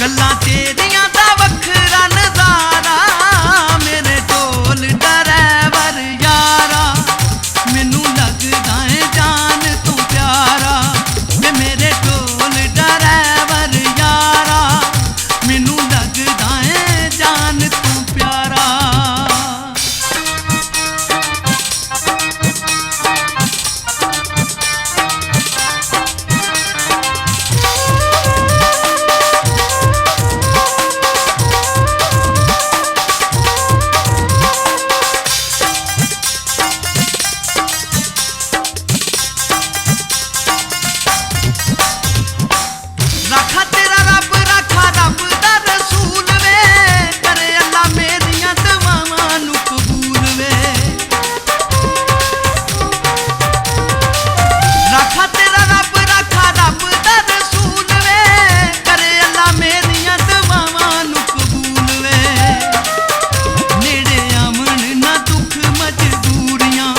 गल्लां तेरियां दा वखरा नज़ारा मेरे ढोल ड्राइवर यारा मैनू लगदा है जान तू प्यारा वे मेरे ढोल ड्राइवर यारा मैनू लगदा है जान तू प्यारा। रखा तेरा रब रखा रब दा रसूल वे करे अल्लाह मेरियां दुआवां नू कबूल वे। रखा तेरा रब रखा रब दा रसूल वे करे अल्लाह मेरियां दुआवां नू कबूल वे। नेड़े आवन ना दुख मजबूरियां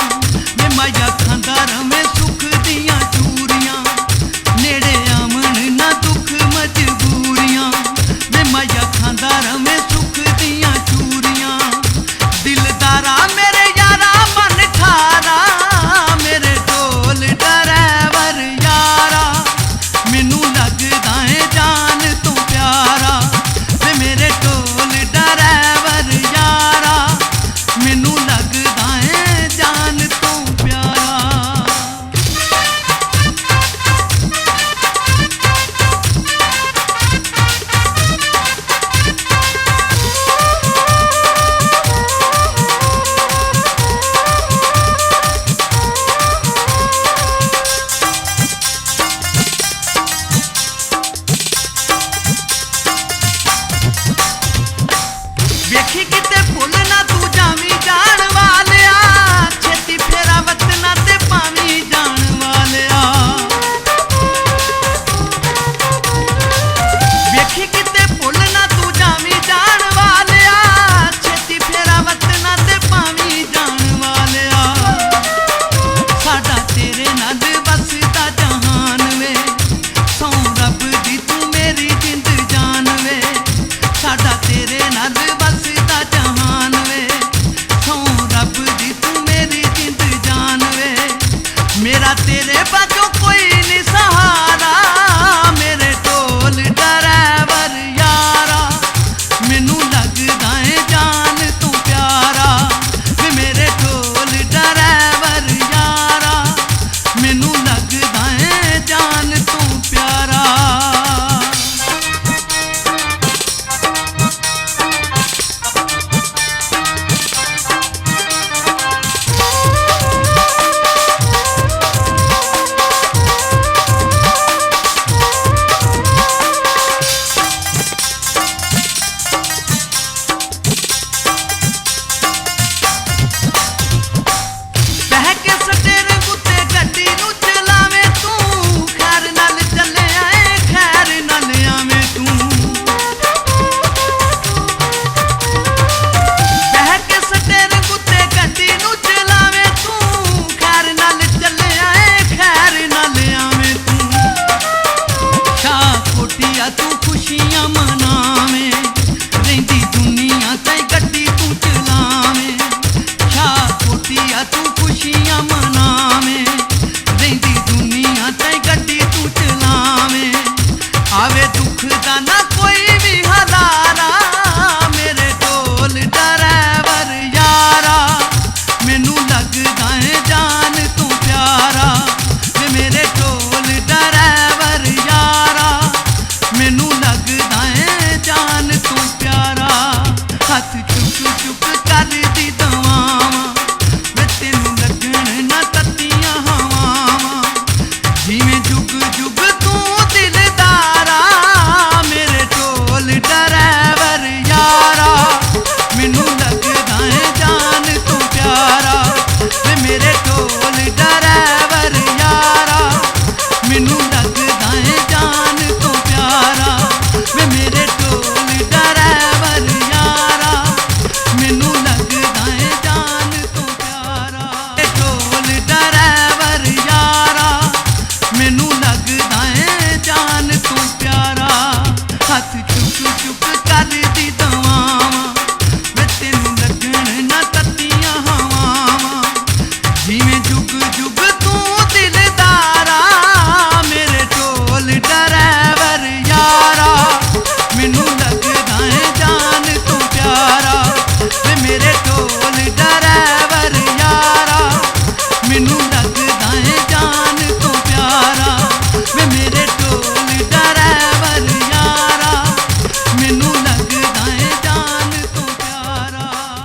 वे माया खांदा रवे सुख दियां चूरियां। नेड़े आवन ना दुख मजबूरियां वे माया खांदा रवे सुख दियां चूरियां। दिलदारा मेरे यारा मन ठारा मेरे ढोल ड्राइवर यारा मैनू लगदा है जान तू प्यारा वे मेरे ढोल ड्राइवर यारा मैनू लगदा है जान तू प्यारा। वेखी किते भुल ना तू जावी जान वालिया छेती फेरा वतना ते पावी जान वालिया। वेखी किते भुल ना तू जावी जान वालिया छेती फेरा वतना ते पावी जान वालिया। साडा तेरे नाल वसदा जहान वे सौ रब दी तू मेरी जिंद जान वे। साडा तेरे नाल वसदा जहान वे सौ रब दी तू मेरी जिंद जान वे। मेरा तेरे बाजों कोई नहीं सहारा मेरे ढोल ड्राइवर यारा मैनू लगदा है जान तू प्यारा वे मेरे ढोल ड्राइवर यारा मैनू लगदा है जान तू प्यारा। बह के स्टीयरिंग उत्ते गड्डी नू चलावे तू खैर नाल चले आए खैर नाल आवे तू। बह के स्टीयरिंग उत्ते गड्डी नू चलावे तू खैर नाल चले आए खैर नाल आवे तू। शाह कोटिया तू खुशियां मना